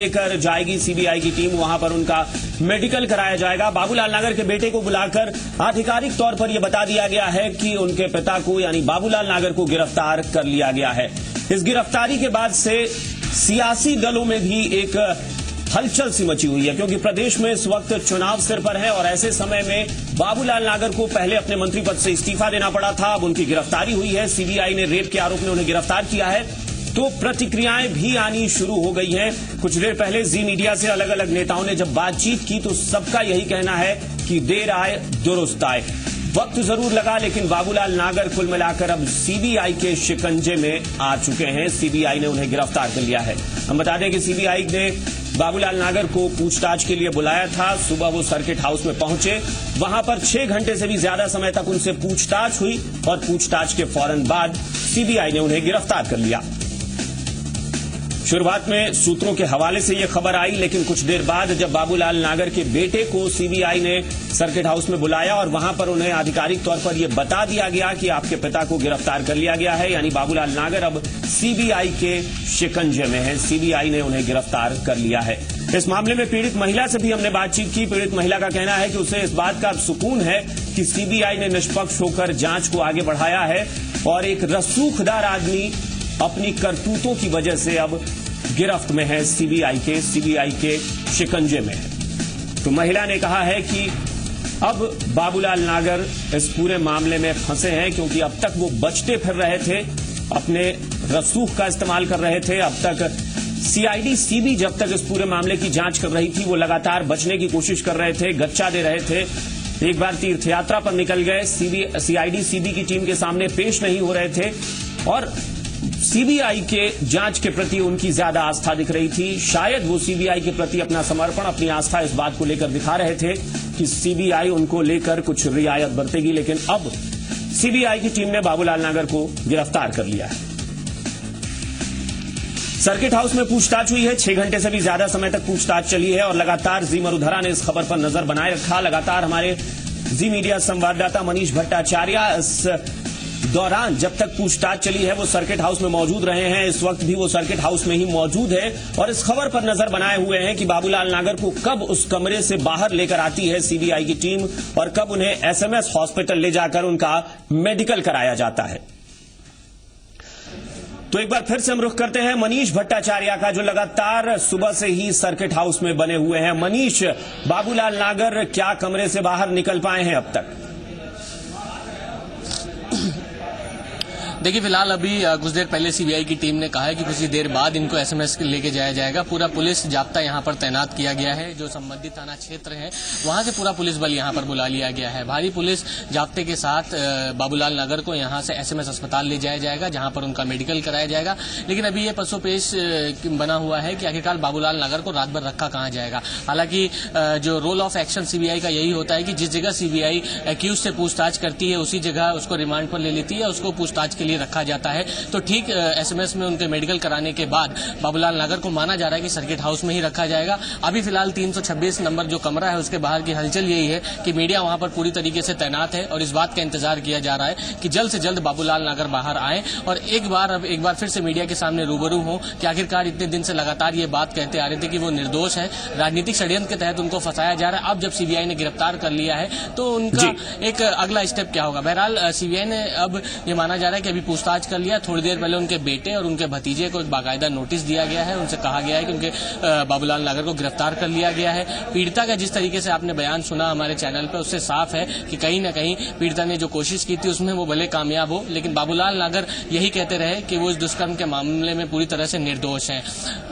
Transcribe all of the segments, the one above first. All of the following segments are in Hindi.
लेकर जाएगी सीबीआई की टीम। वहां पर उनका मेडिकल कराया जाएगा। बाबूलाल नागर के बेटे को बुलाकर आधिकारिक तौर पर यह बता दिया गया है कि उनके पिता को यानी बाबूलाल नागर को गिरफ्तार कर लिया गया है। इस गिरफ्तारी के बाद से सियासी दलों में भी एक हलचल सी मची हुई है, क्योंकि प्रदेश में इस वक्त चुनाव सिर पर है और ऐसे समय में बाबूलाल नागर को पहले अपने मंत्री पद से इस्तीफा देना पड़ा था। अब उनकी गिरफ्तारी हुई है। सीबीआई ने रेप के आरोप में उन्हें गिरफ्तार किया है, तो प्रतिक्रियाएं भी आनी शुरू हो गई हैं। कुछ देर पहले जी मीडिया से अलग अलग नेताओं ने जब बातचीत की तो सबका यही कहना है कि देर आए दुरुस्त आए। वक्त जरूर लगा, लेकिन बाबूलाल नागर कुल मिलाकर अब सीबीआई के शिकंजे में आ चुके हैं। सीबीआई ने उन्हें गिरफ्तार कर लिया है। हम बता दें कि सीबीआई ने बाबूलाल नागर को पूछताछ के लिए बुलाया था। सुबह वो सर्किट हाउस में पहुंचे। वहां पर 6 घंटे से भी ज्यादा समय तक उनसे पूछताछ हुई और पूछताछ के फौरन बाद सीबीआई ने उन्हें गिरफ्तार कर लिया। शुरुआत में सूत्रों के हवाले से यह खबर आई, लेकिन कुछ देर बाद जब बाबूलाल नागर के बेटे को सीबीआई ने सर्किट हाउस में बुलाया और वहां पर उन्हें आधिकारिक तौर पर यह बता दिया गया कि आपके पिता को गिरफ्तार कर लिया गया है, यानी बाबूलाल नागर अब सीबीआई के शिकंजे में है। सीबीआई ने उन्हें गिरफ्तार कर लिया है। इस मामले में पीड़ित महिला से भी हमने बातचीत की। पीड़ित महिला का कहना है कि उसे इस बात का सुकून है कि सीबीआई ने निष्पक्ष होकर जांच को आगे बढ़ाया है और एक रसूखदार आदमी अपनी करतूतों की वजह से अब गिरफ्त में है, सीबीआई के शिकंजे में है। तो महिला ने कहा है कि अब बाबूलाल नागर इस पूरे मामले में फंसे हैं, क्योंकि अब तक वो बचते फिर रहे थे, अपने रसूख का इस्तेमाल कर रहे थे। अब तक सीबी जब तक इस पूरे मामले की जांच कर रही थी, वो लगातार बचने की कोशिश कर रहे थे, गच्चा दे रहे थे। एक बार तीर्थ यात्रा पर निकल गए, सीबी की टीम के सामने पेश नहीं हो रहे थे और सीबीआई के जांच के प्रति उनकी ज्यादा आस्था दिख रही थी। शायद वो सीबीआई के प्रति अपना समर्पण, अपनी आस्था इस बात को लेकर दिखा रहे थे कि सीबीआई उनको लेकर कुछ रियायत बरतेगी, लेकिन अब सीबीआई की टीम ने बाबूलाल नागर को गिरफ्तार कर लिया है। सर्किट हाउस में पूछताछ हुई है। 6 घंटे से भी ज्यादा समय तक पूछताछ चली है और लगातार जी मरुधरा ने इस खबर पर नजर बनाए रखा। लगातार हमारे जी मीडिया संवाददाता मनीष भट्टाचार्य इस दौरान जब तक पूछताछ चली है वो सर्किट हाउस में मौजूद रहे हैं। इस वक्त भी वो सर्किट हाउस में ही मौजूद है और इस खबर पर नजर बनाए हुए हैं कि बाबूलाल नागर को कब उस कमरे से बाहर लेकर आती है सीबीआई की टीम और कब उन्हें एसएमएस हॉस्पिटल ले जाकर उनका मेडिकल कराया जाता है। तो एक बार फिर से हम रुख करते हैं मनीष भट्टाचार्य का, जो लगातार सुबह से ही सर्किट हाउस में बने हुए हैं। मनीष, बाबूलाल नागर क्या कमरे से बाहर निकल पाए हैं अब तक? देखिए, फिलहाल अभी कुछ देर पहले सीबीआई की टीम ने कहा है कि कुछ ही देर बाद इनको एसएमएस लेके जाया जाएगा। पूरा पुलिस जाब्ता यहां पर तैनात किया गया है। जो संबंधित थाना क्षेत्र है वहां से पूरा पुलिस बल यहां पर बुला लिया गया है। भारी पुलिस जाब्ते के साथ बाबूलाल नागर को यहां से एसएमएस अस्पताल ले जाया जाएगा, जहां पर उनका मेडिकल कराया जाएगा। लेकिन अभी ये पसोपेश बना हुआ है कि आखिरकार बाबूलाल नागर को रात भर रखा कहां जाएगा। हालांकि जो रोल ऑफ एक्शन सीबीआई का यही होता है कि जिस जगह सीबीआई एक्यूज से पूछताछ करती है उसी जगह उसको रिमांड पर ले लेती है, उसको पूछताछ के लिए रखा जाता है। तो ठीक एसएमएस में उनके मेडिकल कराने के बाद बाबूलाल नागर को माना जा रहा है कि सर्किट हाउस में ही रखा जाएगा। अभी फिलहाल 326 नंबर जो कमरा है उसके बाहर की हलचल यही है कि मीडिया वहां पर पूरी तरीके से तैनात है और इस बात का इंतजार किया जा रहा है कि जल्द से जल्द बाबूलाल नागर बाहर आए और एक बार फिर से मीडिया के सामने रूबरू हो कि आखिरकार इतने दिन से लगातार ये बात कहते आ रहे थे कि वो निर्दोष है, राजनीतिक षड्यंत्र के तहत उनको फंसाया जा रहा है। अब जब सीबीआई ने गिरफ्तार कर लिया है तो उनका एक अगला स्टेप क्या होगा। बहरहाल सीबीआई ने अब ये माना जा रहा है कि अभी पूछताछ कर लिया। थोड़ी देर पहले उनके बेटे और उनके भतीजे को एक बाकायदा नोटिस दिया गया है। उनसे कहा गया है कि उनके बाबूलाल नागर को गिरफ्तार कर लिया गया है। पीड़िता का जिस तरीके से आपने बयान सुना हमारे चैनल पर, उससे साफ है कि कहीं न कहीं पीड़िता ने जो कोशिश की थी उसमें वो भले कामयाब हो, लेकिन बाबूलाल नागर यही कहते रहे कि वो इस दुष्कर्म के मामले में पूरी तरह से निर्दोष हैं।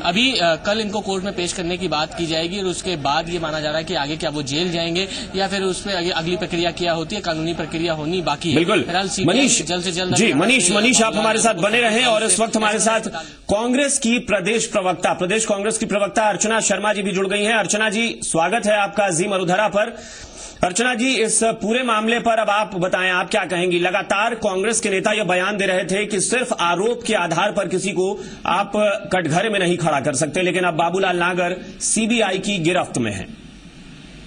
अभी कल इनको कोर्ट में पेश करने की बात की जाएगी और उसके बाद ये माना जा रहा है कि आगे क्या वो जेल जाएंगे या फिर उस पर अगली प्रक्रिया क्या होती है, कानूनी प्रक्रिया होनी बाकी है। बिल्कुल मनीष, जल्द से जल्द मनीष आप हमारे साथ बने रहे और इस वक्त हमारे साथ कांग्रेस की प्रदेश कांग्रेस की प्रवक्ता अर्चना शर्मा जी भी जुड़ गई हैं। अर्चना जी, स्वागत है आपका जी मरुधरा पर। अर्चना जी, इस पूरे मामले पर अब आप बताएं, आप क्या कहेंगी? लगातार कांग्रेस के नेता यह बयान दे रहे थे कि सिर्फ आरोप के आधार पर किसी को आप कटघरे में नहीं खड़ा कर सकते, लेकिन अब बाबूलाल नागर सीबीआई की गिरफ्त में है।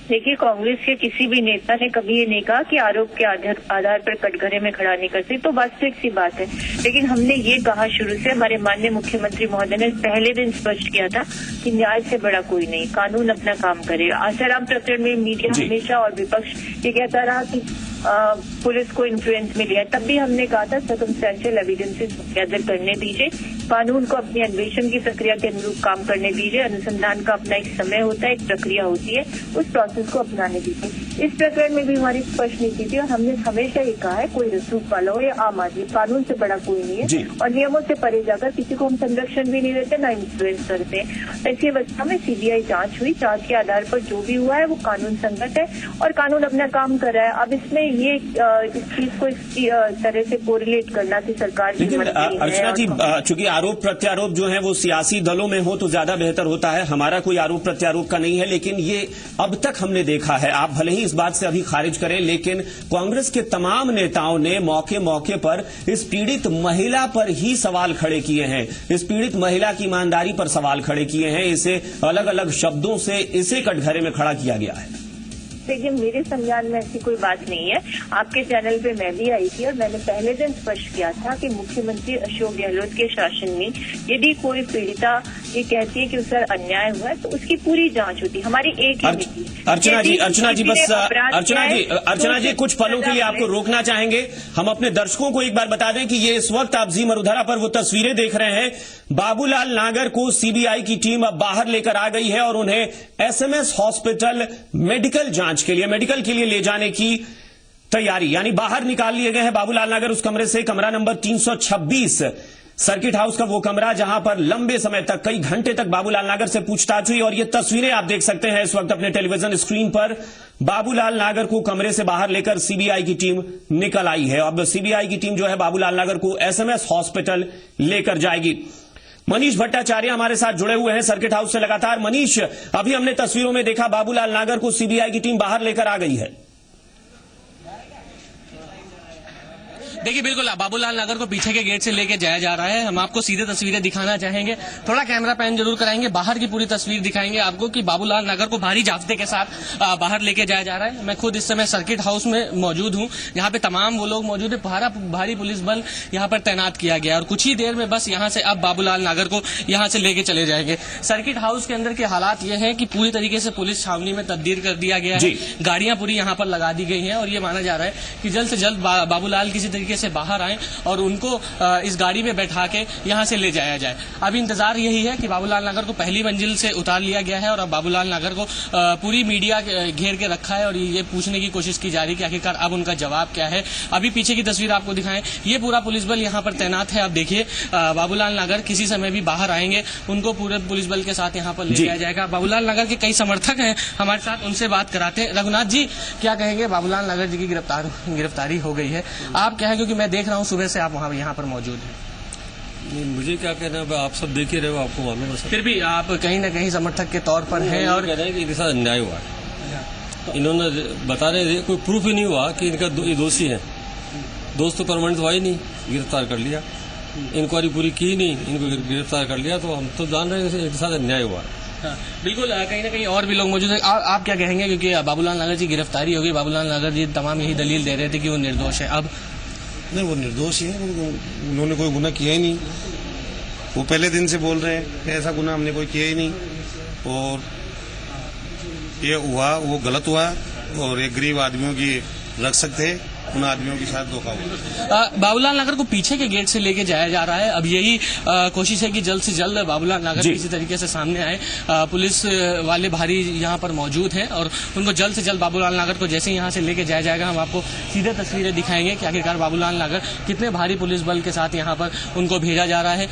देखिए, कांग्रेस के किसी भी नेता ने कभी ये नहीं कहा कि आरोप के आधार पर कटघरे में खड़ा नहीं कर सकते, तो वास्तविक सी बात है। लेकिन हमने ये कहा शुरू से, हमारे माननीय मुख्यमंत्री महोदय ने पहले दिन स्पष्ट किया था कि न्याय से बड़ा कोई नहीं, कानून अपना काम करेगा। आसाराम प्रकरण में मीडिया हमेशा और विपक्ष ये कहता रहा कि पुलिस को इन्फ्लुएंस मिली है, तब भी हमने कहा था सर्कमस्टेंशियल एविडेंसेस गैदर करने दीजिए, कानून को अपनी अन्वेषण की प्रक्रिया के अनुरूप काम करने दीजिए, अनुसंधान का अपना एक समय होता है, एक प्रक्रिया होती है, उस प्रोसेस को अपनाने दीजिए। इस प्रकरण में भी हमारी स्पष्ट नीति थी और हमने हमेशा ये कहा है, कोई रसूख वाला हो या आम आदमी, कानून से बड़ा कोई नहीं है और नियमों से परे जाकर किसी को हम संरक्षण भी नहीं देते, न इन्फ्लुएंस करते। ऐसी अवस्था में सीबीआई जांच हुई, जांच के आधार पर जो भी हुआ है वो कानून संगत है और कानून अपना काम कर रहा है। अब इसमें ये इस चीज को इस तरह से कोरिलेट करना कि सरकार की लेकिन अर्चना जी, चूंकि आरोप प्रत्यारोप जो है वो सियासी दलों में हो तो ज्यादा बेहतर होता है, हमारा कोई आरोप प्रत्यारोप का नहीं है, लेकिन ये अब तक हमने देखा है, आप भले ही इस बात से अभी खारिज करें, लेकिन कांग्रेस के तमाम नेताओं ने मौके मौके पर इस पीड़ित महिला पर ही सवाल खड़े किए हैं, इस पीड़ित महिला की ईमानदारी पर सवाल खड़े किए हैं, इसे अलग अलग शब्दों से इसे कटघरे में खड़ा किया गया है। देखिए, मेरे संज्ञान में ऐसी कोई बात नहीं है। आपके चैनल पे मैं भी आई थी और मैंने पहले दिन स्पष्ट किया था कि मुख्यमंत्री अशोक गहलोत के शासन में यदि कोई पीड़िता ये कहती है कि उस पर अन्याय हुआ है तो उसकी पूरी जांच होती है। हमारी एक ही नीति। अर्चना जी बस अर्चना जी कुछ पलों के लिए आपको रोकना चाहेंगे। हम अपने दर्शकों को एक बार बता दें कि ये इस वक्त आप जी मरुधरा पर वो तस्वीरें देख रहे हैं, बाबूलाल नागर को सीबीआई की टीम अब बाहर लेकर आ गई है और उन्हें एसएमएस हॉस्पिटल मेडिकल मेडिकल के लिए ले जाने की तैयारी, यानी बाहर निकाल लिए गए हैं बाबूलाल नागर उस कमरे से, कमरा नंबर 326 सर्किट हाउस का वो कमरा जहां पर लंबे समय तक, कई घंटे तक बाबूलाल नागर से पूछताछ हुई। और ये तस्वीरें आप देख सकते हैं इस वक्त अपने टेलीविजन स्क्रीन पर, बाबूलाल नागर को कमरे से बाहर लेकर सीबीआई की टीम निकल आई है। अब सीबीआई की टीम जो है बाबूलाल नागर को एसएमएस हॉस्पिटल लेकर जाएगी। मनीष भट्टाचार्य हमारे साथ जुड़े हुए हैं सर्किट हाउस से लगातार। मनीष, अभी हमने तस्वीरों में देखा बाबूलाल नागर को सीबीआई की टीम बाहर लेकर आ गई है। देखिए, बिल्कुल बाबूलाल नगर को पीछे के गेट से लेके जाया जा रहा है। हम आपको सीधे तस्वीरें दिखाना चाहेंगे, थोड़ा कैमरा पैन जरूर कराएंगे, बाहर की पूरी तस्वीर दिखाएंगे आपको कि बाबूलाल नगर को भारी जाब्ते के साथ बाहर लेके जाया जा रहा है। मैं खुद इस समय सर्किट हाउस में मौजूद हूं, यहाँ पे तमाम वो लोग मौजूद है, भारी पुलिस बल यहाँ पर तैनात किया गया और कुछ ही देर में बस यहाँ से अब बाबूलाल नागर को यहाँ से लेके चले जाएंगे। सर्किट हाउस के अंदर के हालात ये है कि पूरी तरीके से पुलिस छावनी में तब्दील कर दिया गया है, गाड़ियां पूरी यहाँ पर लगा दी गई हैं और ये माना जा रहा है कि जल्द से जल्द बाबूलाल किसी तरीके से बाहर आए और उनको इस गाड़ी में बैठा के यहाँ से ले जाया जाए। अब इंतजार यही है कि बाबूलाल नगर को पहली मंजिल से उतार लिया गया है और अब बाबूलाल नगर को पूरी मीडिया घेर के रखा है और ये पूछने की कोशिश की जा रही है कि आखिरकार अब उनका जवाब क्या है। अभी पीछे की तस्वीर आपको दिखाएं, ये पूरा पुलिस बल यहाँ पर तैनात है। अब देखिए, बाबूलाल नगर किसी समय भी बाहर आएंगे, उनको पूरे पुलिस बल के साथ यहाँ पर ले जाया जाएगा। बाबूलाल नगर के कई समर्थक हैं हमारे साथ, उनसे बात कराते हैं। रघुनाथ जी, क्या कहेंगे, बाबूलाल नगर जी की गिरफ्तारी हो गई है, आप क्या है, क्योंकि मैं देख रहा हूँ सुबह से आप वहाँ यहाँ पर मौजूद हैं। नहीं, मुझे क्या कहना है, आप सब देख ही रहे हो, आपको मालूम है। फिर भी आप कहीं ना कहीं समर्थक के तौर पर हैं और कह रहे हैं कि इनके साथ अन्याय हुआ है। इन्होंने बता रहे कोई प्रूफ ही नहीं हुआ कि इनका ये दोषी है। दोस्त तो परमानेंट हुआ ही नहीं, गिरफ्तार कर लिया, इंक्वायरी पूरी की नहीं, इनको गिरफ्तार कर लिया, तो हम तो जान रहे हैं इनके साथ अन्याय हुआ। हाँ, बिल्कुल, कहीं ना कहीं और भी लोग मौजूद हैं। आप क्या कहेंगे, क्योंकि बाबूलाल नगर जी गिरफ्तारी हो गई, बाबूलाल नगर जी तमाम यही दलील दे रहे थे कि वो निर्दोष है। अब नहीं, वो निर्दोष है, उन्होंने कोई गुनाह किया ही नहीं। वो पहले दिन से बोल रहे हैं कि ऐसा गुनाह हमने कोई किया ही नहीं और ये हुआ वो गलत हुआ और एक गरीब आदमियों की रख सकते हैं, उन आदमियों के साथ धोखा हुआ। बाबूलाल नगर को पीछे के गेट से लेके जाया जा रहा है। अब यही कोशिश है कि जल्द से जल्द बाबूलाल नगर किसी तरीके से सामने आए। पुलिस वाले भारी यहाँ पर मौजूद हैं और उनको जल्द से जल्द बाबूलाल नगर को जैसे ही यहाँ से लेके जाया जाएगा, हम आपको सीधे तस्वीरें दिखाएंगे कि आखिरकार बाबूलाल नगर कितने भारी पुलिस बल के साथ यहाँ पर उनको भेजा जा रहा है।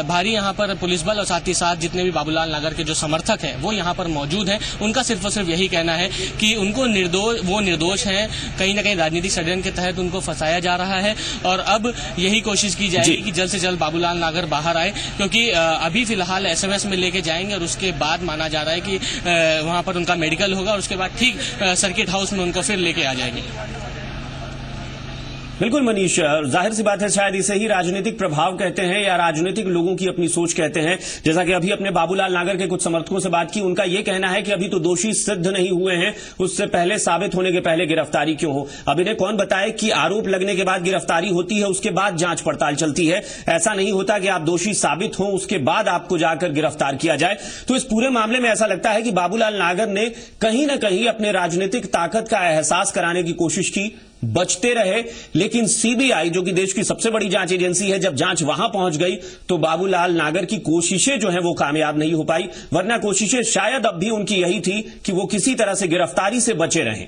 भारी यहाँ पर पुलिस बल और साथ ही साथ जितने भी बाबूलाल नगर के जो समर्थक हैं वो यहाँ पर मौजूद हैं। उनका सिर्फ और सिर्फ यही कहना है कि उनको निर्दोष हैं, कहीं ना कहीं राजनीतिक षड्यंत्र के तहत उनको फंसाया जा रहा है और अब यही कोशिश की जाएगी कि जल्द से जल्द बाबूलाल नागर बाहर आए, क्योंकि अभी फिलहाल एसएमएस में लेके जाएंगे और उसके बाद माना जा रहा है कि वहां पर उनका मेडिकल होगा और उसके बाद ठीक सर्किट हाउस में उनको फिर लेके आ जाएंगे। बिल्कुल मनीष, जाहिर सी बात है शायद इसे ही राजनीतिक प्रभाव कहते हैं या राजनीतिक लोगों की अपनी सोच कहते हैं। जैसा कि अभी अपने बाबूलाल नागर के कुछ समर्थकों से बात की, उनका यह कहना है कि अभी तो दोषी सिद्ध नहीं हुए हैं, उससे पहले साबित होने के पहले गिरफ्तारी क्यों हो। अब इन्हें कौन बताए कि आरोप लगने के बाद गिरफ्तारी होती है, उसके बाद जांच पड़ताल चलती है। ऐसा नहीं होता कि आप दोषी साबित हो उसके बाद आपको जाकर गिरफ्तार किया जाए। तो इस पूरे मामले में ऐसा लगता है कि बाबूलाल नागर ने कहीं न कहीं अपने राजनीतिक ताकत का एहसास कराने की कोशिश की, बचते रहे, लेकिन सीबीआई जो कि देश की सबसे बड़ी जांच एजेंसी है, जब जांच वहां पहुंच गई तो बाबूलाल नागर की कोशिशें जो हैं वो कामयाब नहीं हो पाई। वरना कोशिशें शायद अब भी उनकी यही थी कि वो किसी तरह से गिरफ्तारी से बचे रहें।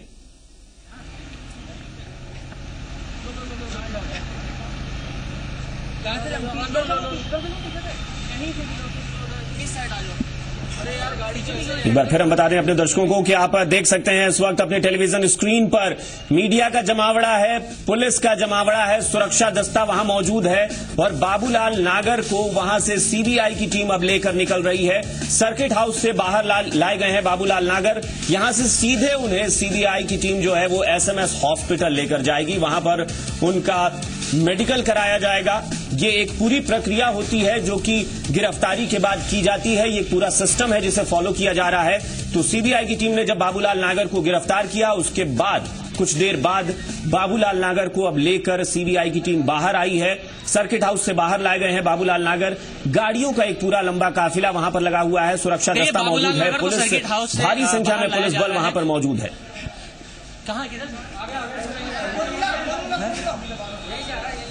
एक बार फिर हम बता दें अपने दर्शकों को कि आप देख सकते हैं इस वक्त अपने टेलीविजन स्क्रीन पर मीडिया का जमावड़ा है, पुलिस का जमावड़ा है, सुरक्षा दस्ता वहां मौजूद है और बाबूलाल नागर को वहां से सीबीआई की टीम अब लेकर निकल रही है। सर्किट हाउस से बाहर लाए गए हैं बाबूलाल नागर। यहां से सीधे उन्हें सीबीआई की टीम जो है वो एसएमएस हॉस्पिटल लेकर जाएगी, वहां पर उनका मेडिकल कराया जाएगा। ये एक पूरी प्रक्रिया होती है जो कि गिरफ्तारी के बाद की जाती है। ये पूरा सिस्टम है जिसे फॉलो किया जा रहा है। तो सीबीआई की टीम ने जब बाबूलाल नागर को गिरफ्तार किया, उसके बाद कुछ देर बाद बाबूलाल नागर को अब लेकर सीबीआई की टीम बाहर आई है। सर्किट हाउस से बाहर लाए गए हैं बाबूलाल नागर। गाड़ियों का एक पूरा लंबा काफिला वहां पर लगा हुआ है, सुरक्षा दस्ता मौजूद है, पुलिस भारी संख्या में पुलिस बल वहां पर मौजूद है।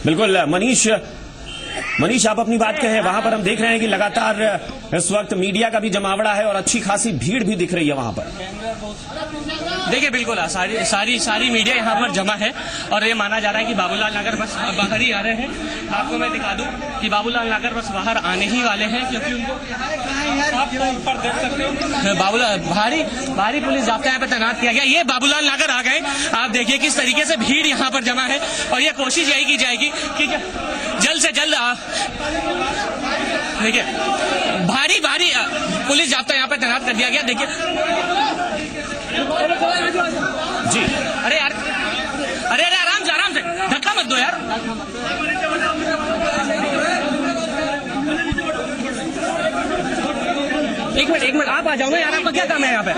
बिल्कुल मनीष आप अपनी बात कहें। वहां पर हम देख रहे हैं कि लगातार इस वक्त मीडिया का भी जमावड़ा है और अच्छी खासी भीड़ भी दिख रही है वहां पर। देखिए बिल्कुल सारी मीडिया यहाँ पर जमा है और ये माना जा रहा है कि बाबूलाल नागर बस बाहर ही आ रहे हैं। आपको मैं दिखा दूं कि बाबूलाल नागर बस बाहर आने ही वाले हैं, क्योंकि उनको आप ऊपर देख सकते हो बाबूलाल भारी पुलिस जाब्ता यहाँ पर तैनात किया गया। ये बाबूलाल नागर आ गए। आप देखिए किस तरीके से भीड़ यहाँ पर जमा है और ये कोशिश यही की जाएगी कि जल्द से जल्द देखिए भारी पुलिस जाब्ता यहाँ पर तैनात कर दिया गया। देखिए जी अरे आराम से धक्का मत दो यार। एक मिनट आप आ जाओ ना यार, आपका क्या काम है यहाँ पे?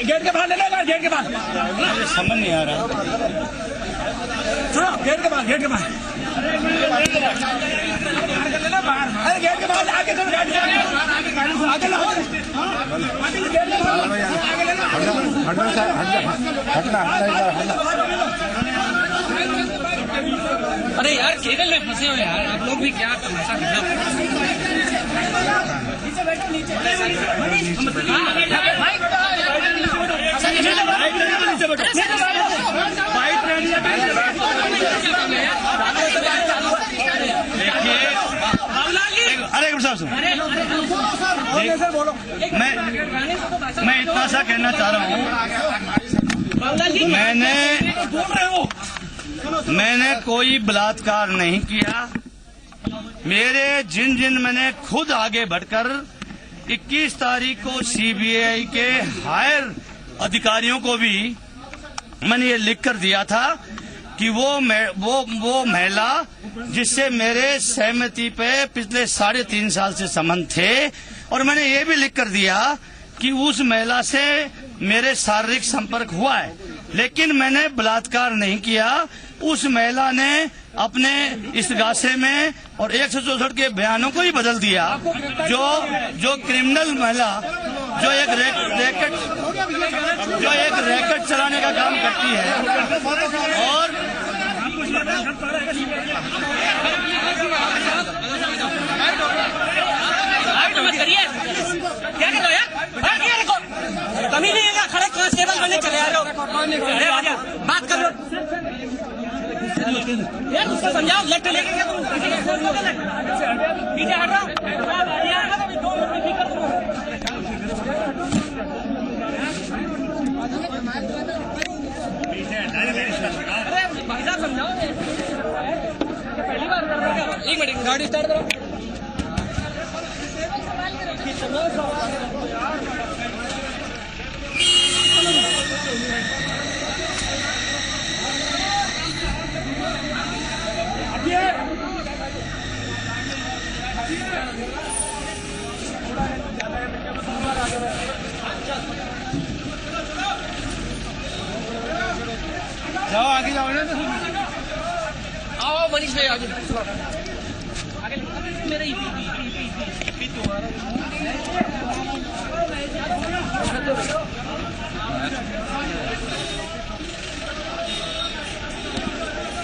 गेट के बाहर ले लो, गेट के बाहर समझ नहीं आ रहा। सुनो गेट के बाहर अरे गेट के बाहर आगे अरे यार केबल में फंसे हो यार, आप लोग भी क्या तमाशा कर रहे मैं इतना सा कहना चाह रहा हूँ, मैंने कोई बलात्कार नहीं किया। मेरे जिन मैंने खुद आगे बढ़कर 21 तारीख को सीबीआई के हायर अधिकारियों को भी मैंने ये लिख कर दिया था कि वो महिला जिससे मेरे सहमति पे पिछले 3.5 साल से संबंध थे, और मैंने ये भी लिख कर दिया कि उस महिला से मेरे शारीरिक संपर्क हुआ है, लेकिन मैंने बलात्कार नहीं किया। उस महिला ने अपने इस्तिगासे में और 164 के बयानों को ही बदल दिया। जो क्रिमिनल महिला जो एक रैकेट चलाने का काम करती है और क्या कर रहे हो यार? कमी नहीं है, खड़े कांस्टेबल बने चले आ रहे हो, बात कर लो यार, उसको समझाओ। लेफ्ट लेके क्या पीछे हट रहा हूँ। गाड़ी स्टार्ट करो। जाओ आगे जाओ ना। आओ मनीष भाई आगे।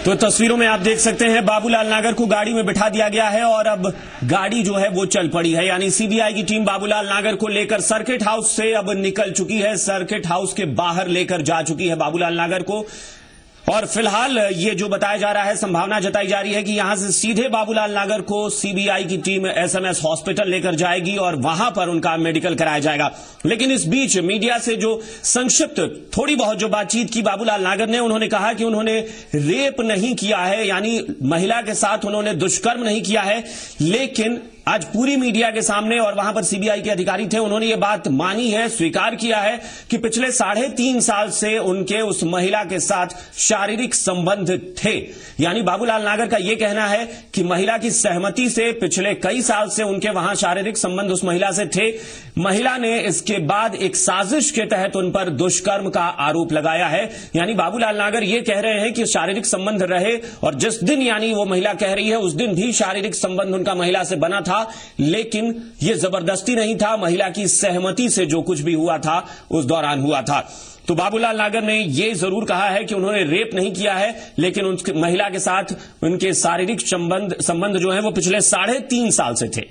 तो तस्वीरों में आप देख सकते हैं बाबूलाल नागर को गाड़ी में बिठा दिया गया है और अब गाड़ी जो है वो चल पड़ी है। यानी सीबीआई की टीम बाबूलाल नागर को लेकर सर्किट हाउस से अब निकल चुकी है, सर्किट हाउस के बाहर लेकर जा चुकी है बाबूलाल नागर को। और फिलहाल ये जो बताया जा रहा है, संभावना जताई जा रही है कि यहां से सीधे बाबूलाल नागर को सीबीआई की टीम एसएमएस हॉस्पिटल लेकर जाएगी और वहां पर उनका मेडिकल कराया जाएगा। लेकिन इस बीच मीडिया से जो संक्षिप्त थोड़ी बहुत जो बातचीत की बाबूलाल नागर ने, उन्होंने कहा कि उन्होंने रेप नहीं किया है, यानी महिला के साथ उन्होंने दुष्कर्म नहीं किया है। लेकिन आज पूरी मीडिया के सामने और वहां पर सीबीआई के अधिकारी थे, उन्होंने ये बात मानी है, स्वीकार किया है कि पिछले 3.5 साल से उनके उस महिला के साथ शारीरिक संबंध थे। यानी बाबूलाल नागर का यह कहना है कि महिला की सहमति से पिछले कई साल से उनके वहां शारीरिक संबंध उस महिला से थे। महिला ने इसके बाद एक साजिश के तहत उन पर दुष्कर्म का आरोप लगाया है। यानी बाबूलाल नागर ये कह रहे हैं कि शारीरिक संबंध रहे और जिस दिन यानी वो महिला कह रही है उस दिन भी शारीरिक संबंध उनका महिला से बना था, लेकिन यह जबरदस्ती नहीं था, महिला की सहमति से जो कुछ भी हुआ था उस दौरान हुआ था। तो बाबूलाल नागर ने यह जरूर कहा है कि उन्होंने रेप नहीं किया है, लेकिन उस महिला के साथ उनके शारीरिक संबंध जो है वो पिछले 3.5 साल से थे।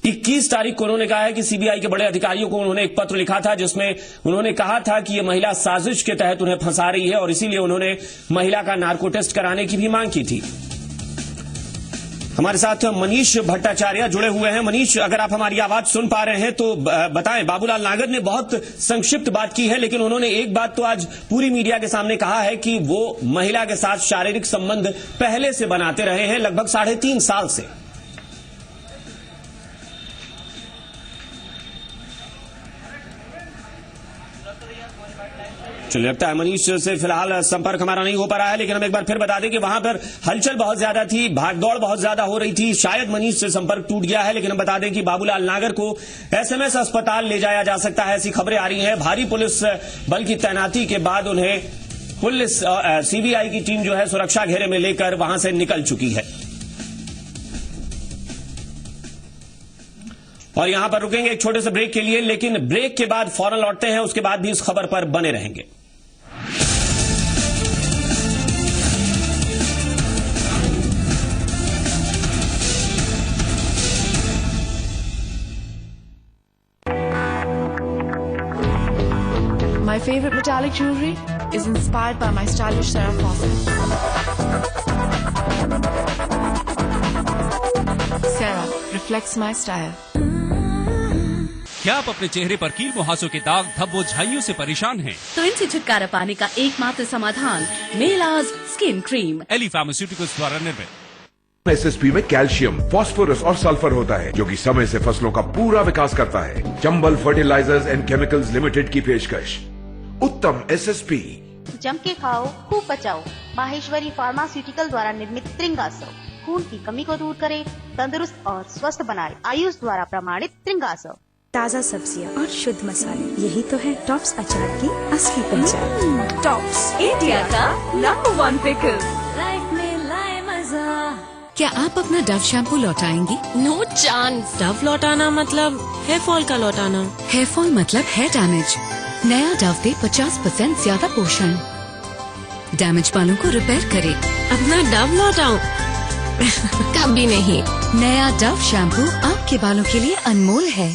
21 तारीख को उन्होंने कहा है कि सीबीआई के बड़े अधिकारियों को उन्होंने एक पत्र लिखा था जिसमें उन्होंने कहा था कि यह महिला साजिश के तहत उन्हें फंसा रही है और इसीलिए उन्होंने महिला का नार्को टेस्ट कराने की भी मांग की थी। हमारे साथ मनीष भट्टाचार्य जुड़े हुए हैं। मनीष, अगर आप हमारी आवाज सुन पा रहे हैं तो बताएं, बाबूलाल नागर ने बहुत संक्षिप्त बात की है, लेकिन उन्होंने एक बात तो आज पूरी मीडिया के सामने कहा है कि वो महिला के साथ शारीरिक संबंध पहले से बनाते रहे हैं, लगभग 3.5 साल से। चलिए, लगता है मनीष से फिलहाल संपर्क हमारा नहीं हो पा रहा है, लेकिन हम एक बार फिर बता दें कि वहां पर हलचल बहुत ज्यादा थी, भागदौड़ बहुत ज्यादा हो रही थी। शायद मनीष से संपर्क टूट गया है, लेकिन हम बता दें कि बाबूलाल नागर को एसएमएस अस्पताल ले जाया जा सकता है, ऐसी खबरें आ रही हैं। भारी पुलिस बल की तैनाती के बाद उन्हें पुलिस सीबीआई की टीम जो है सुरक्षा घेरे में लेकर वहां से निकल चुकी है। और यहां पर रुकेंगे एक छोटे से ब्रेक के लिए, लेकिन ब्रेक के बाद फौरन लौटते हैं, उसके बाद भी इस खबर पर बने रहेंगे। My favorite metallic jewelry is inspired by my stylish Sarah Fawcett. Sarah reflects my style. क्या आप अपने चेहरे पर कील मुहासों के दाग, धब्बों, झाइयों से परेशान हैं? तो इनसे छुटकारा पाने का एकमात्र समाधान Melaz skin cream, Eli pharmaceuticals द्वारा निर्मित। एसएसपी में कैल्शियम, फास्फोरस और सल्फर होता है जो कि समय से फसलों का पूरा विकास करता है। Chambal fertilisers and chemicals limited की पेशकश उत्तम एसएसपी। जम के खाओ, खूब बचाओ। माहेश्वरी फार्मास्यूटिकल द्वारा निर्मित त्रिंगासव खून की कमी को दूर करे, तंदुरुस्त और स्वस्थ बनाए। आयुष द्वारा प्रमाणित त्रिंगासव। ताज़ा सब्जियां और शुद्ध मसाले, यही तो है टॉप्स अचार की असली पहचान। टॉप्स, इंडिया का नंबर 1 पिकल। लाइफ में लाए मजा। क्या आप अपना डव शैम्पू लौटाएंगी? No chance. डव लौटाना मतलब हेयर फॉल का लौटाना। हेयर फॉल मतलब हेयर डैमेज। नया डव दे 50% ज्यादा पोषण, डैमेज बालों को रिपेयर करे। अपना डव लौटाऊं? कभी नहीं। नया डव शैम्पू आपके बालों के लिए अनमोल है।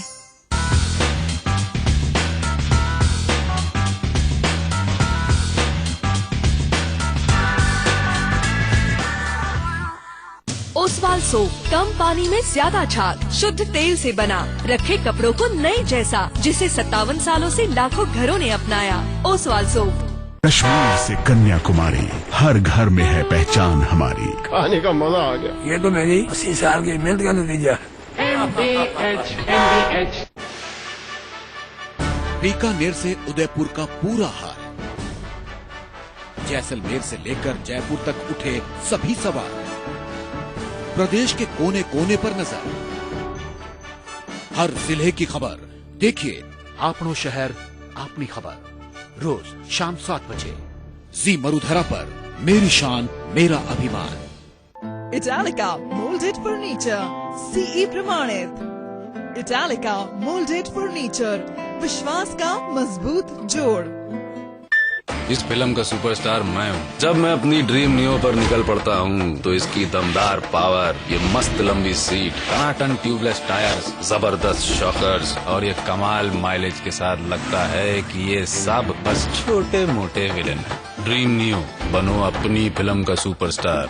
ओसवाल सोप, कम पानी में ज्यादा झाग, शुद्ध तेल से बना, रखे कपड़ों को नए जैसा, जिसे 57 सालों से लाखों घरों ने अपनाया। ओसवाल सोप। कश्मीर से कन्याकुमारी, हर घर में है पहचान हमारी। खाने का मजा आ गया। ये तो मेरी 80 साल की मेहनत का नतीजा है। MBH बीकानेर से उदयपुर का पूरा हाल, जैसलमेर से लेकर जयपुर तक उठे सभी सवाल, प्रदेश के कोने कोने पर नजर, हर जिले की खबर देखिए आपनो शहर आपनी खबर, रोज शाम 7 बजे जी मरुधरा पर। मेरी शान मेरा अभिमान। इटालिका मोल्डेड फर्नीचर CE प्रमाणित। इटालिका मोल्डेड फर्नीचर, विश्वास का मजबूत जोड़। इस फिल्म का सुपरस्टार मैं हूँ। जब मैं अपनी ड्रीम नियो पर निकल पड़ता हूँ तो इसकी दमदार पावर, ये मस्त लंबी सीट, टनाटन ट्यूबलेस टायर्स, जबरदस्त शॉकर्स और ये कमाल माइलेज के साथ लगता है कि ये सब बस छोटे मोटे विलेन हैं। ड्रीम नियो, बनो अपनी फिल्म का सुपरस्टार।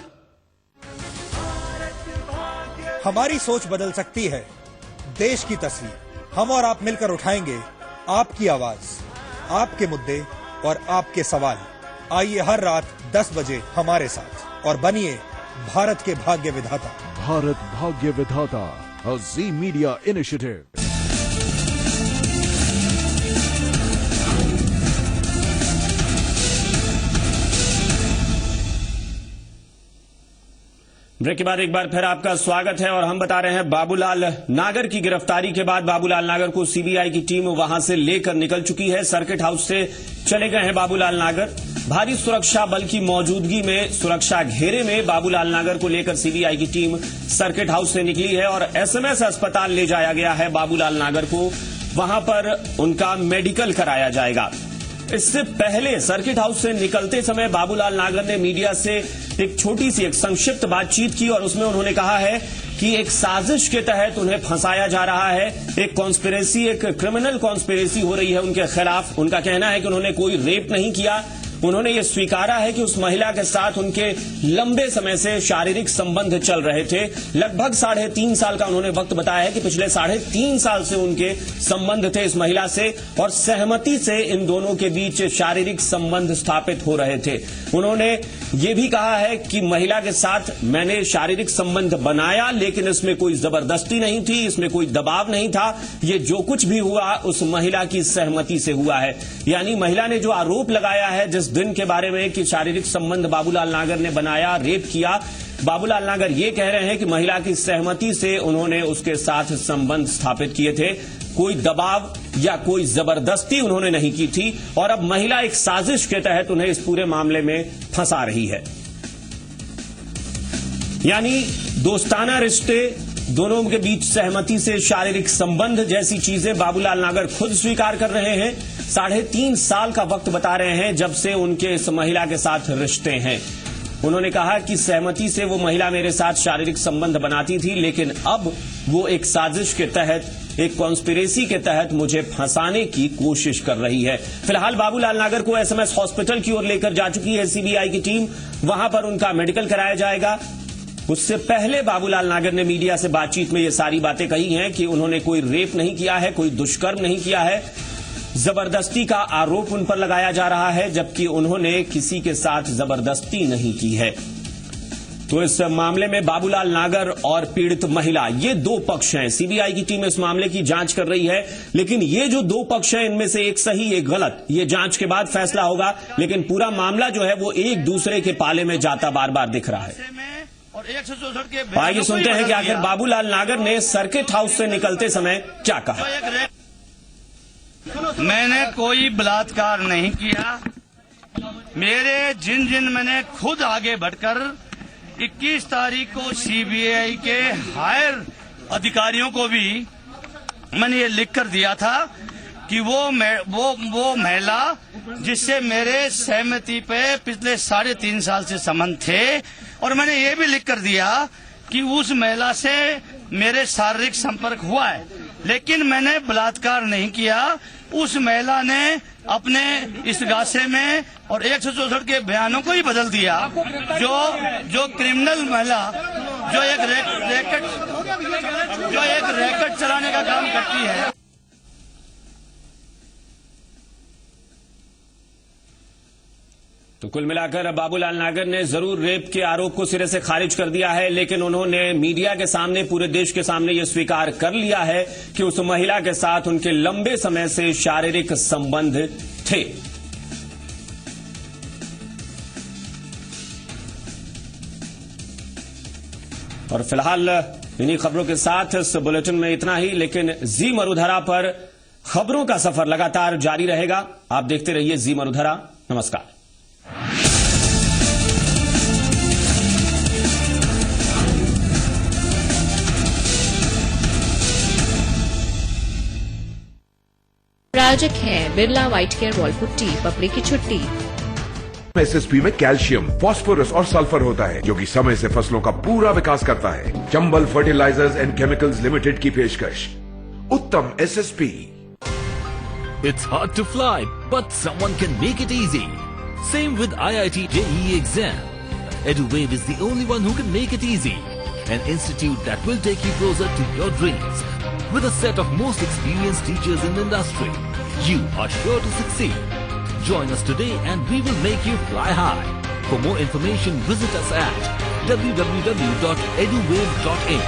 हमारी सोच बदल सकती है देश की तस्वीर। हम और आप मिलकर उठाएंगे आपकी आवाज, आपके मुद्दे और आपके सवाल। आइए हर रात 10 बजे हमारे साथ और बनिए भारत के भाग्य विधाता। भारत भाग्य विधाता, a Z Media initiative। Break के बाद एक बार फिर आपका स्वागत है और हम बता रहे हैं बाबूलाल नागर की गिरफ्तारी के बाद बाबूलाल नागर को सीबीआई की टीम वहां से लेकर निकल चुकी है। सर्किट हाउस से चले गए हैं बाबूलाल नागर। भारी सुरक्षा बल की मौजूदगी में सुरक्षा घेरे में बाबूलाल नागर को लेकर सीबीआई की टीम सर्किट हाउस से निकली है और एसएमएस अस्पताल ले जाया गया है बाबूलाल नागर को। वहां पर उनका मेडिकल कराया जाएगा। इससे पहले सर्किट हाउस से निकलते समय बाबूलाल नागर ने मीडिया से एक छोटी सी एक संक्षिप्त बातचीत की और उसमें उन्होंने कहा है कि एक साजिश के तहत उन्हें फंसाया जा रहा है, एक कॉन्स्पिरेसी, एक क्रिमिनल कॉन्स्पिरेसी हो रही है उनके खिलाफ। उनका कहना है कि उन्होंने कोई रेप नहीं किया। उन्होंने ये स्वीकारा है कि उस महिला के साथ उनके लंबे समय से शारीरिक संबंध चल रहे थे। लगभग 3.5 साल का उन्होंने वक्त बताया है कि पिछले 3.5 साल से उनके संबंध थे इस महिला से और सहमति से इन दोनों के बीच शारीरिक संबंध स्थापित हो रहे थे। उन्होंने ये भी कहा है कि महिला के साथ मैंने शारीरिक संबंध बनाया लेकिन इसमें कोई जबरदस्ती नहीं थी, इसमें कोई दबाव नहीं था। ये जो कुछ भी हुआ उस महिला की सहमति से हुआ है। यानी महिला ने जो आरोप लगाया है जिस दिन के बारे में कि शारीरिक संबंध बाबूलाल नागर ने बनाया, रेप किया, बाबूलाल नागर ये कह रहे हैं कि महिला की सहमति से उन्होंने उसके साथ संबंध स्थापित किए थे। कोई दबाव या कोई जबरदस्ती उन्होंने नहीं की थी और अब महिला एक साजिश के तहत उन्हें इस पूरे मामले में फंसा रही है। यानी दोस्ताना रिश्ते, दोनों के बीच सहमति से शारीरिक संबंध जैसी चीजें बाबूलाल नागर खुद स्वीकार कर रहे हैं। 3.5 साल का वक्त बता रहे हैं जब से उनके इस महिला के साथ रिश्ते हैं। उन्होंने कहा कि सहमति से वो महिला मेरे साथ शारीरिक संबंध बनाती थी लेकिन अब वो एक साजिश के तहत, एक कॉन्स्पिरेसी के तहत मुझे फंसाने की कोशिश कर रही है। फिलहाल बाबूलाल नागर को एसएमएस हॉस्पिटल की ओर लेकर जा चुकी है सीबीआई की टीम। वहां पर उनका मेडिकल कराया जाएगा। उससे पहले बाबूलाल नागर ने मीडिया से बातचीत में ये सारी बातें कही हैं कि उन्होंने कोई रेप नहीं किया है, कोई दुष्कर्म नहीं किया है, जबरदस्ती का आरोप उन पर लगाया जा रहा है जबकि उन्होंने किसी के साथ जबरदस्ती नहीं की है। तो इस मामले में बाबूलाल नागर और पीड़ित महिला, ये दो पक्ष हैं। सीबीआई की टीम इस मामले की जांच कर रही है लेकिन ये जो दो पक्ष हैं इनमें से एक सही एक गलत, ये जांच के बाद फैसला होगा। लेकिन पूरा मामला जो है वो एक दूसरे के पाले में जाता बार बार दिख रहा है। और 164 के आइए सुनते हैं कि आखिर बाबूलाल नागर ने सर्किट हाउस से निकलते समय क्या कहा। मैंने कोई बलात्कार नहीं किया। मेरे जिन मैंने खुद आगे बढ़कर 21 तारीख को सीबीआई के हायर अधिकारियों को भी मैंने ये लिख कर दिया था कि वो महिला जिससे मेरे सहमति पे पिछले 3.5 साल से संबंध थे और मैंने ये भी लिख कर दिया कि उस महिला से मेरे शारीरिक संपर्क हुआ है लेकिन मैंने बलात्कार नहीं किया। उस महिला ने अपने इस गासे में और 164 के बयानों को ही बदल दिया। जो क्रिमिनल महिला जो एक रैकेट चलाने का काम करती है। तो कुल मिलाकर बाबूलाल नागर ने जरूर रेप के आरोप को सिरे से खारिज कर दिया है, लेकिन उन्होंने मीडिया के सामने, पूरे देश के सामने यह स्वीकार कर लिया है कि उस महिला के साथ उनके लंबे समय से शारीरिक संबंध थे। और फिलहाल इन्हीं खबरों के साथ इस बुलेटिन में इतना ही, लेकिन जी मरुधरा पर खबरों का सफर लगातार जारी रहेगा। आप देखते रहिए जी मरुधरा। नमस्कार। प्रायोजक है Birla white care wall putty, पपड़ी की छुट्टी। एसएसपी में कैल्शियम, फास्फोरस और सल्फर होता है, जो कि समय से फसलों का पूरा विकास करता है। Chambal fertilisers and chemicals limited की पेशकश उत्तम SSP. It's hard to fly, but someone can make it easy. Same with IIT JEE exam. EduWave is the only one who can make it easy. An institute that will take you closer to your dreams. With a set of most experienced teachers in the industry, you are sure to succeed. Join us today and we will make you fly high. For more information, visit us at www.eduwave.in.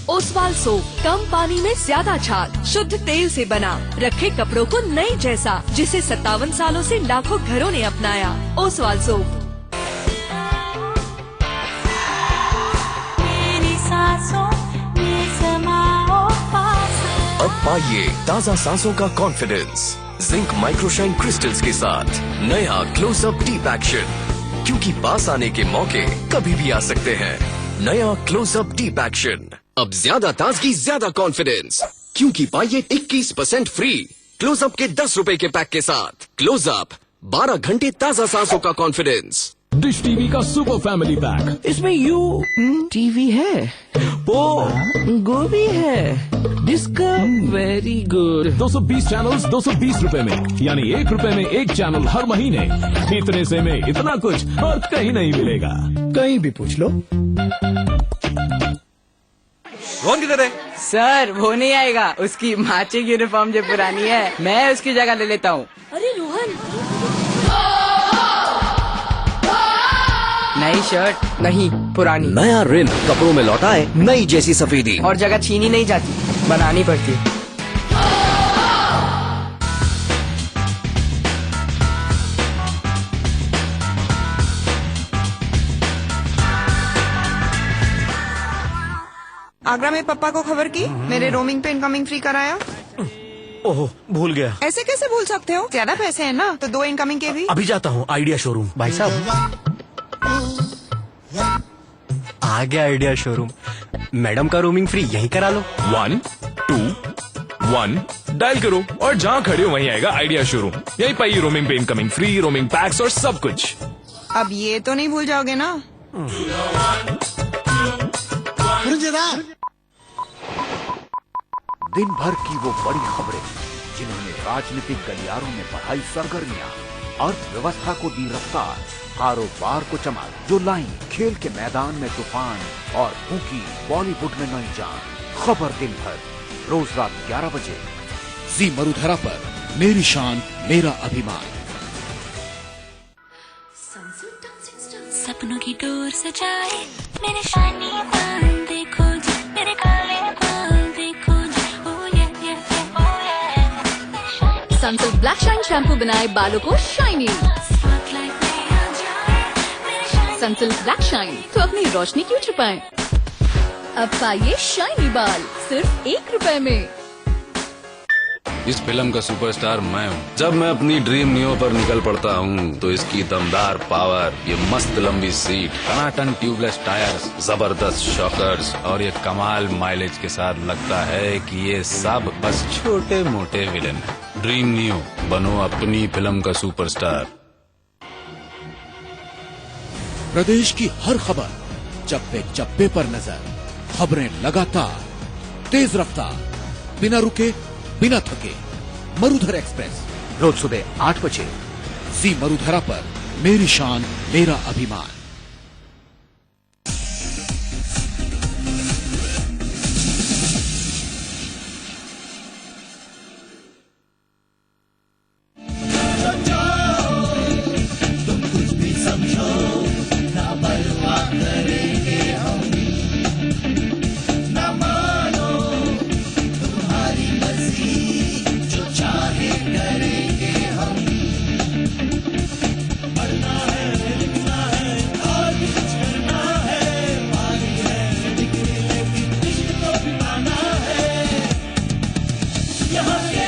Oswal soap, कम पानी में ज्यादा झाग, शुद्ध तेल से बना, रखे कपड़ों को नए जैसा, जिसे 57 सालों से लाखों घरों ने अपनाया। ओसवाल सोप। अब पाइए ताज़ा सांसों का कॉन्फिडेंस जिंक माइक्रोशाइन क्रिस्टल्स के साथ नया क्लोजअप डीप एक्शन, क्योंकि पास आने के मौके कभी भी आ सकते हैं। नया क्लोजअप डीप एक्शन, अब ज्यादा ताजगी, ज्यादा कॉन्फिडेंस, क्योंकि पाइए 21% फ्री क्लोजअप के 10 रुपए के पैक के साथ। क्लोजअप 12 घंटे ताज़ा सांसों का कॉन्फिडेंस। डिश टीवी का सुपर फैमिली पैक, इसमें यू टीवी है, वो गोभी है, जिसका वेरी गुड 220 चैनल्स 220 रुपए में, यानी 1 रुपए में 1 चैनल हर महीने। इतने से में इतना कुछ और कहीं नहीं मिलेगा, कहीं भी पूछ लो। रोहन किधर है? सर वो नहीं आएगा, उसकी मैचिंग यूनिफॉर्म जो पुरानी है, मैं उसकी जगह ले लेता हूँ। अरे रोहन, नई शर्ट नहीं, पुरानी। नया रिन कपड़ों में लौटाए नई जैसी सफेदी, और जगह छीनी नहीं जाती, बनानी पड़ती है। आगरा में पापा को खबर की, मेरे रोमिंग पे इनकमिंग फ्री कराया। ओह, भूल गया। ऐसे कैसे भूल सकते हो? ज्यादा पैसे हैं ना, तो 2 इनकमिंग के भी। अभी जाता हूँ आइडिया शोरूम। भाई साहब, आ गया आइडिया शोरूम। मैडम का रोमिंग फ्री यहीं करा लो। 1 2 1 डायल करो और जहाँ खड़े हो वहीं आएगा आइडिया शोरूम। यहीं पाइए रोमिंग पे इनकमिंग फ्री, रोमिंग पैक्स और सब कुछ। अब ये तो नहीं भूल जाओगे ना? दिन भर की वो बड़ी खबरें जिन्होंने राजनीतिक गलियारों में बढ़ाई सरगर्मियां, अर्थव्यवस्था को दी रफ्तार, कारोबार को चमक, जो लाई खेल के मैदान में तूफान और फूकी बॉलीवुड में नई जान। खबर दिन भर रोज रात 11 बजे जी मरुधरा पर। मेरी शान मेरा अभिमान। सपनों की डोर सजाए मेरे शानी बाल देखो जी, मेरे काले बाल देखो जी, ओ ये सनसिल्क ब्लैक शाइन शैम्पू बनाए बालों को शाइनी। सनसिल्क ब्लैक शाइन, तो अपनी रोशनी क्यों छुपाएं? अब पाइए शाइनी बाल सिर्फ 1 रुपए में। इस फिल्म का सुपरस्टार मैं हूँ। जब मैं अपनी ड्रीम नियो पर निकल पड़ता हूँ तो इसकी दमदार पावर, ये मस्त लंबी सीट, टनाटन ट्यूबलेस टायर्स, जबरदस्त शॉकर्स और ये कमाल माइलेज के साथ लगता है कि ये सब बस छोटे मोटे विलेन हैं। ड्रीम नियो, बनो अपनी फिल्म का सुपरस्टार। प्रदेश की हर खबर, चप्पे चप्पे पर नजर, खबरें लगातार, तेज रफ्तार, बिना रुके बिना थके। मरुधर एक्सप्रेस रोज सुबह 8 बजे जी मरुधरा पर। मेरी शान मेरा अभिमान। यहाँ से